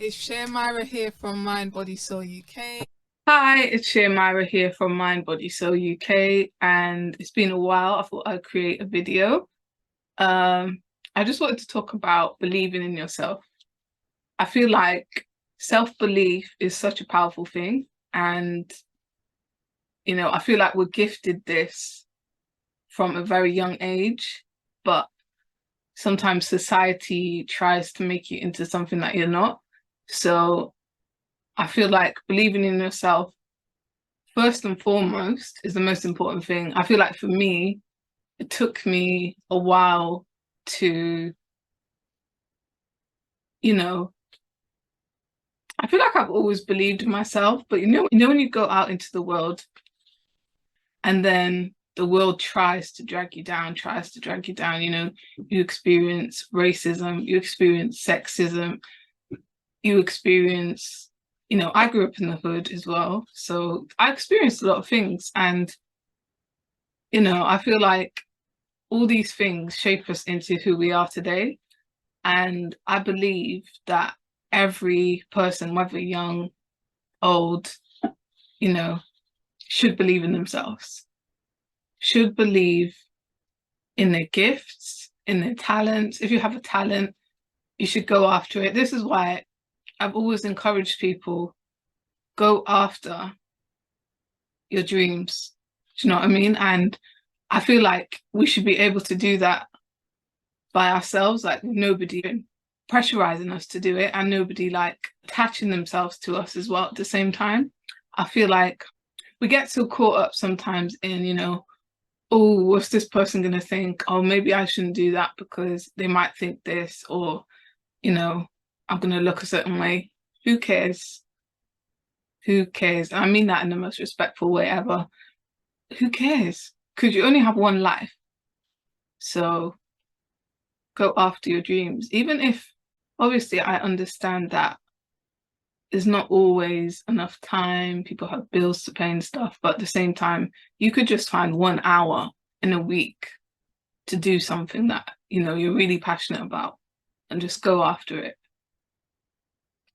It's Cher Myra here from Mind Body Soul UK. Hi, it's Cher Myra here from Mind Body Soul UK, and it's been a while. I thought I'd create a video. Um, I just wanted to talk about believing in yourself. I feel like self-belief is such a powerful thing, and I feel like we're gifted this from a very young age, but sometimes society tries to make you into something that you're not. So I feel like believing in yourself first and foremost is the most important thing. I feel like for me, it took me a while to, you know, I feel like I've always believed in myself, but when you go out into the world and then the world tries to drag you down, you experience racism, you experience sexism, you experience, I grew up in the hood as well. So I experienced a lot of things. And, I feel like all these things shape us into who we are today. And I believe that every person, whether young, old, you know, should believe in themselves, should believe in their gifts, in their talents. If you have a talent, you should go after it. This is why I've always encouraged people, go after your dreams. Do you know what I mean? And I feel like we should be able to do that by ourselves, like nobody pressurizing us to do it and nobody like attaching themselves to us as well at the same time. I feel like we get so caught up sometimes in, oh, what's this person going to think? Oh, maybe I shouldn't do that because they might think this, or, I'm going to look a certain way. Who cares? Who cares? I mean that in the most respectful way ever. Who cares? Because you only have one life. So go after your dreams, even if obviously I understand that there's not always enough time, people have bills to pay and stuff, but at the same time, you could just find 1 hour in a week to do something that, you're really passionate about and just go after it.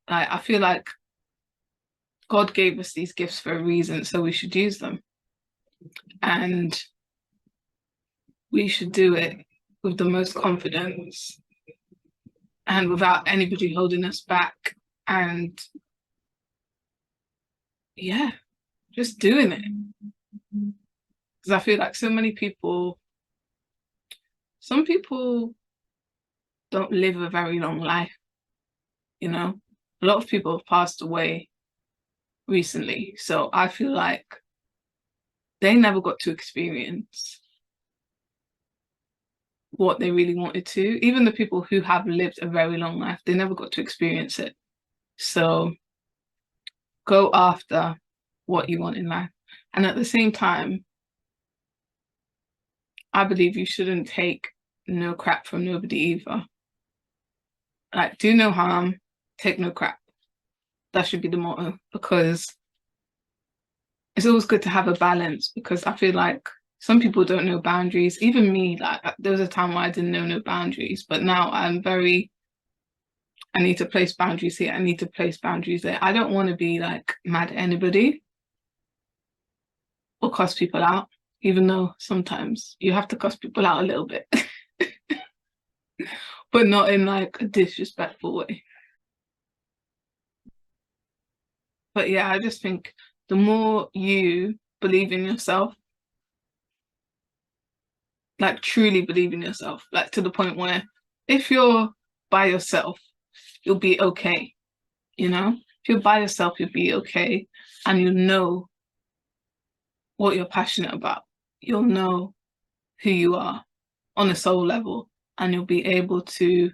I feel like God gave us these gifts for a reason, so we should use them. And we should do it with the most confidence and without anybody holding us back. And yeah, just doing it. Because I feel like some people don't live a very long life, A lot of people have passed away recently. So I feel like they never got to experience what they really wanted to. Even the people who have lived a very long life, they never got to experience it. So go after what you want in life. And at the same time, I believe you shouldn't take no crap from nobody either. Like, do no harm, take no crap. That should be the motto, because it's always good to have a balance, because I feel like some people don't know boundaries. Even me, like there was a time where I didn't know no boundaries, but now I need to place boundaries here. I need to place boundaries there. I don't want to be like mad at anybody or cuss people out, even though sometimes you have to cuss people out a little bit, but not in like a disrespectful way. But yeah, I just think the more you believe in yourself, like truly believe in yourself, like to the point where if you're by yourself, you'll be okay, If you're by yourself, you'll be okay, and you know what you're passionate about. You'll know who you are on a soul level, and you'll be able to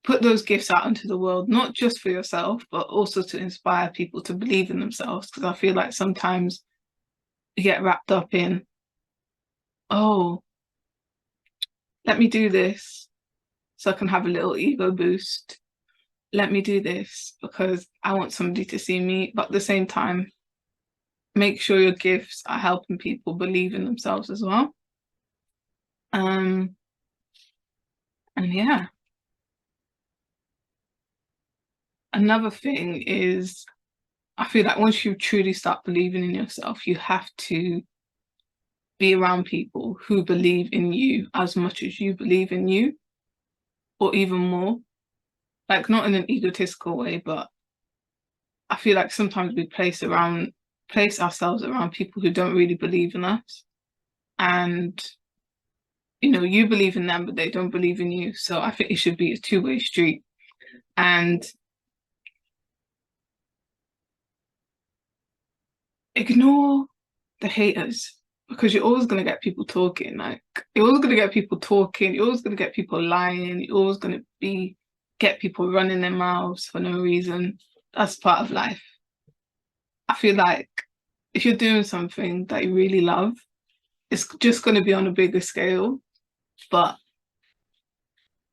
put those gifts out into the world, not just for yourself, but also to inspire people to believe in themselves. Because I feel like sometimes you get wrapped up in, oh, let me do this so I can have a little ego boost. Let me do this because I want somebody to see me. But at the same time, make sure your gifts are helping people believe in themselves as well. And, yeah. another thing is, I feel like once you truly start believing in yourself, you have to be around people who believe in you as much as you believe in you, or even more. Like, not in an egotistical way, but I feel like sometimes we place ourselves around people who don't really believe in us. And you believe in them, but they don't believe in you. So I think it should be a two-way street. And ignore the haters, because you're always going to get people talking. Like, you're always going to get people talking. You're always going to get people lying. You're always going to get people running their mouths for no reason. That's part of life. I feel like if you're doing something that you really love, it's just going to be on a bigger scale. But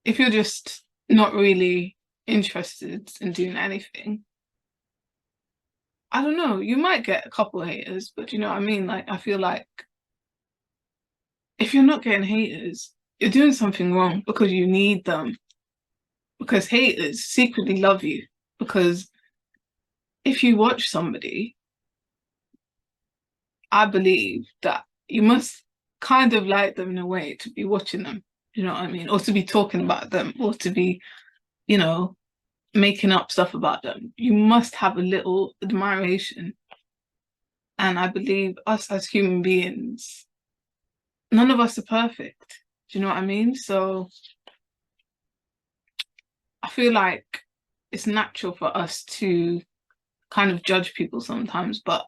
if you're just not really interested in doing anything, I don't know, you might get a couple of haters, but you know what I mean? Like, I feel like if you're not getting haters, you're doing something wrong, because you need them. Because haters secretly love you. Because if you watch somebody, I believe that you must kind of like them in a way to be watching them. You know what I mean? Or to be talking about them, or to be, making up stuff about them. You must have a little admiration. And I believe us as human beings, none of us are perfect. Do you know what I mean? So I feel like it's natural for us to kind of judge people sometimes, but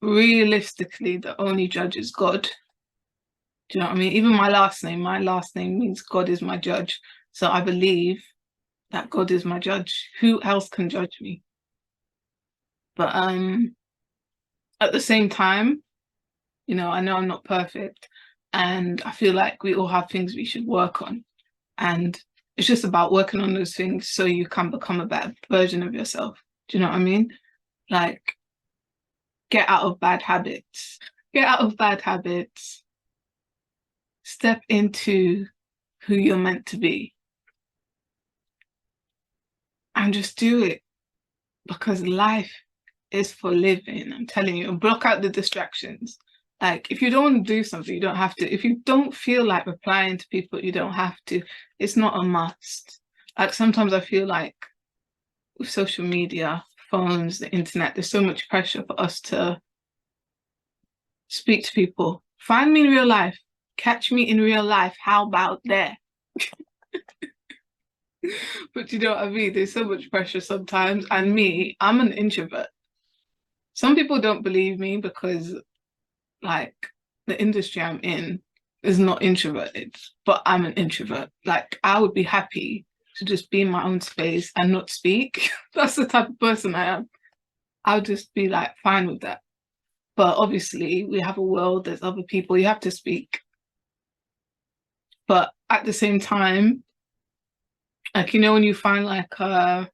realistically, the only judge is God. Do you know what I mean? Even my last name means God is my judge. So I believe that God is my judge. Who else can judge me? But at the same time, I know I'm not perfect, and I feel like we all have things we should work on. And it's just about working on those things so you can become a better version of yourself. Do you know what I mean? Like, get out of bad habits. Get out of bad habits. Step into who you're meant to be. And just do it, because life is for living. I'm telling you, block out the distractions. Like, if you don't want to do something, you don't have to. If you don't feel like replying to people, you don't have to. It's not a must. Like, sometimes I feel like with social media, phones, the internet, there's so much pressure for us to speak to people. Find me in real life. Catch me in real life. How about there? But you know what I mean? There's so much pressure sometimes. And me, I'm an introvert. Some people don't believe me because, like, the industry I'm in is not introverted, but I'm an introvert. Like, I would be happy to just be in my own space and not speak. That's the type of person I am. I'll just be like fine with that. But obviously, we have a world, there's other people, you have to speak. But at the same time, like, when you find like a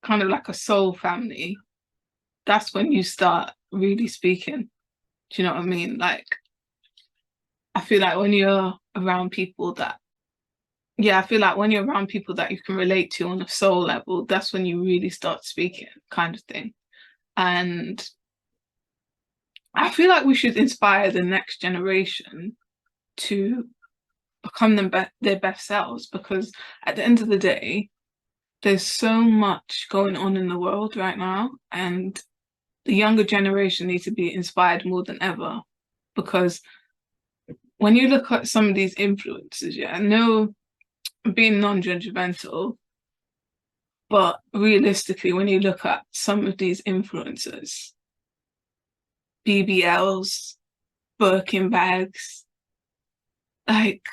kind of like a soul family, that's when you start really speaking. Do you know what I mean? Like, I feel like when you're around people that, yeah, I feel like when you're around people that you can relate to on a soul level, that's when you really start speaking, kind of thing. And I feel like we should inspire the next generation to become their best selves, because at the end of the day, there's so much going on in the world right now, and the younger generation needs to be inspired more than ever. Because when you look at some of these influencers, yeah, I know I'm being non-judgmental, but realistically, when you look at some of these influencers, BBLs, Birkin bags, like,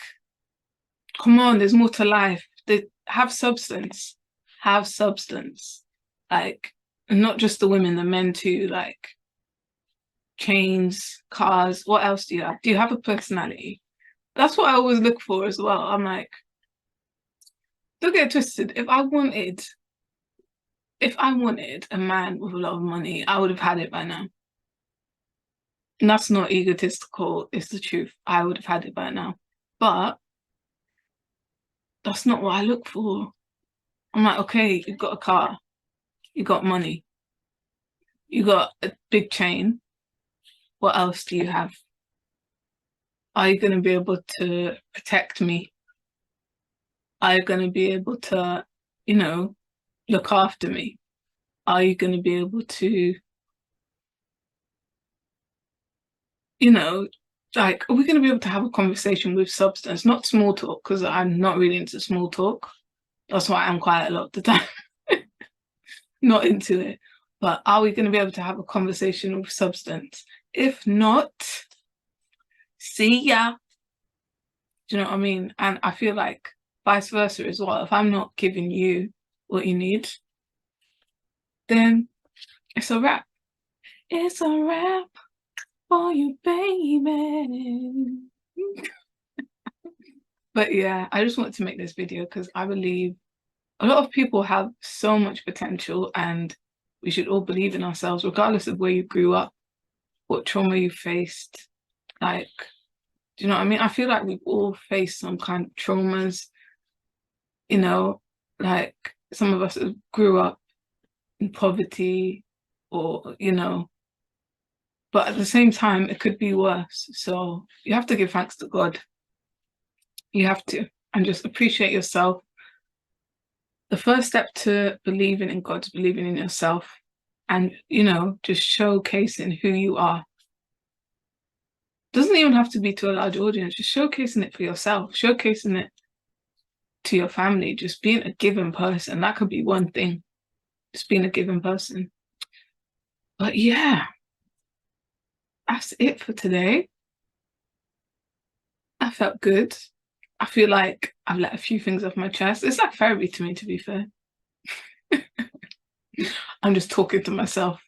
come on, there's more to life. They have substance, have substance. Like, not just the women, the men too. Like, chains, cars. What else do you have? Do you have a personality? That's what I always look for as well. I'm like, don't get twisted. If I wanted a man with a lot of money, I would have had it by now. And that's not egotistical, it's the truth. I would have had it by now. But that's not what I look for. I'm like, okay, you've got a car, you got money, you got a big chain. What else do you have? Are you going to be able to protect me? Are you going to be able to, you know, look after me? Are you going to be able to, you know, like, are we going to be able to have a conversation with substance, not small talk, because I'm not really into small talk. That's why I'm quiet a lot of the time, not into it. But are we going to be able to have a conversation with substance? If not, see ya. Do you know what I mean? And I feel like vice versa as well. If I'm not giving you what you need, then it's a wrap. It's a wrap for you, baby. But yeah, I just wanted to make this video because I believe a lot of people have so much potential and we should all believe in ourselves, regardless of where you grew up, what trauma you faced. Like, do you know what I mean? I feel like we've all faced some kind of traumas, you know, like some of us grew up in poverty or, you know, but at the same time, it could be worse. So you have to give thanks to God. You have to, and just appreciate yourself. The first step to believing in God is believing in yourself and, you know, just showcasing who you are. Doesn't even have to be to a large audience, just showcasing it for yourself, showcasing it to your family, just being a given person. That could be one thing, just being a given person. But yeah, that's it for today. I felt good. I feel like I've let a few things off my chest. It's like therapy to me, to be fair. I'm just talking to myself.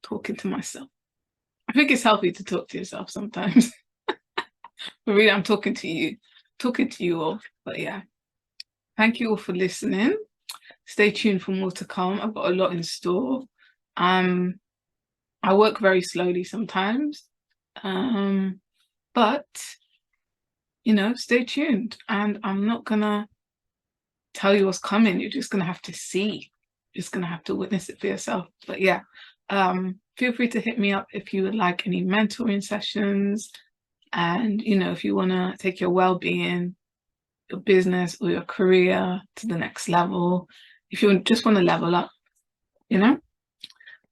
Talking to myself. I think it's healthy to talk to yourself sometimes. But really, I'm talking to you all. But yeah, thank you all for listening. Stay tuned for more to come. I've got a lot in store. I work very slowly sometimes. But you know, stay tuned. And I'm not gonna tell you what's coming. You're just gonna have to see. You're just gonna have to witness it for yourself. But yeah, feel free to hit me up if you would like any mentoring sessions. And you know, if you wanna take your well-being, your business or your career to the next level, if you just want to level up, you know.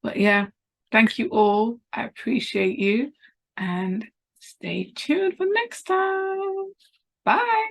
But yeah, thank you all. I appreciate you and stay tuned for next time. Bye.